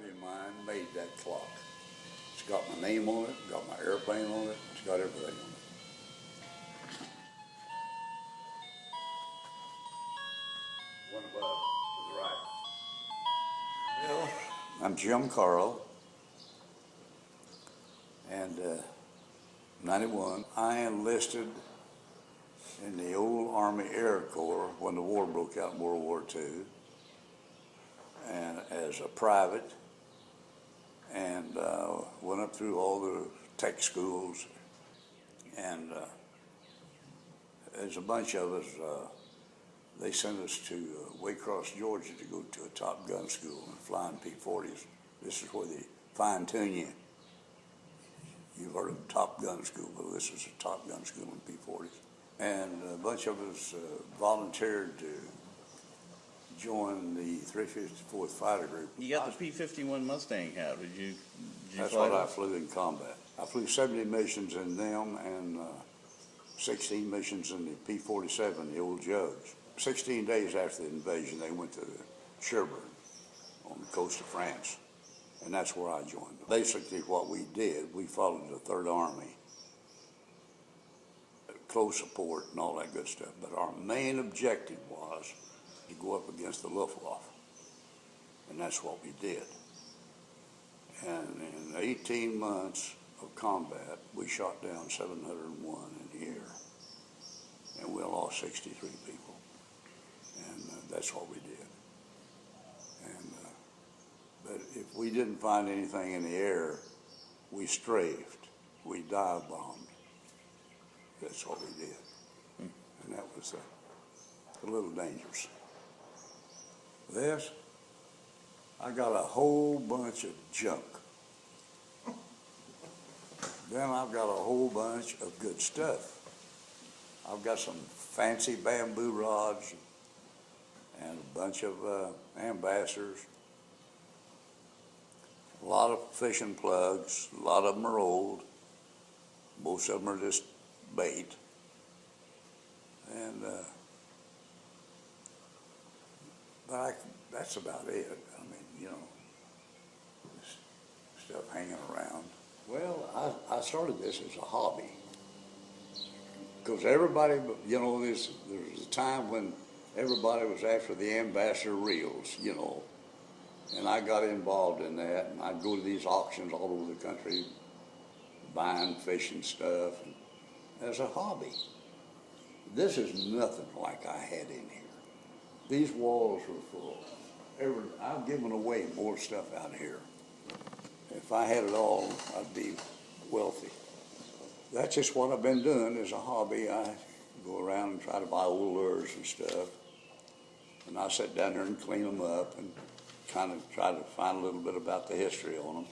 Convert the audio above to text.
buddy of mine made that clock. It's got my name on it, got my airplane on it, it's got everything on it. One above to the right. Well, I'm Jim Carl, and 91. I enlisted in the old Army Air Corps when the war broke out in World War II, and as a private, and went up through all the tech schools, and there's a bunch of us. They sent us to Waycross, Georgia, to go to a Top Gun school and flying P-40s. This is where they fine-tune you. You've heard of Top Gun school, but this was a Top Gun school in P-40s. And a bunch of us volunteered to join the 354th Fighter Group. You got the P-51 Mustang out. Did you That's fly what I that? flew in combat. I flew 70 missions in them and 16 missions in the P-47, the old Jugs. 16 days after the invasion, they went to Fisherman on the coast of France, and that's where I joined them. Basically what we did, we followed the Third Army, close support and all that good stuff, but our main objective was to go up against the Luftwaffe, and that's what we did. And in 18 months of combat, we shot down 701 in the air, and we lost 63 people. And that's what we did. And but if we didn't find anything in the air, we strafed, we dive bombed. That's what we did, and that was a little dangerous. This, I got a whole bunch of junk. Then I've got a whole bunch of good stuff. I've got some fancy bamboo rods and a bunch of ambassadors, a lot of fishing plugs, a lot of them are old, most of them are just bait, and but that's about it. I mean, you know, stuff hanging around. Well, I started this as a hobby because everybody, you know, there was a time when everybody was after the ambassador reels, you know, and I got involved in that, and I'd go to these auctions all over the country buying fishing stuff and, as a hobby. This is nothing like I had in here. These walls were full. I've given away more stuff out here. If I had it all, I'd be wealthy. That's just what I've been doing as a hobby. I go around and try to buy old lures and stuff. And I sit down there and clean them up and kind of try to find a little bit about the history on them.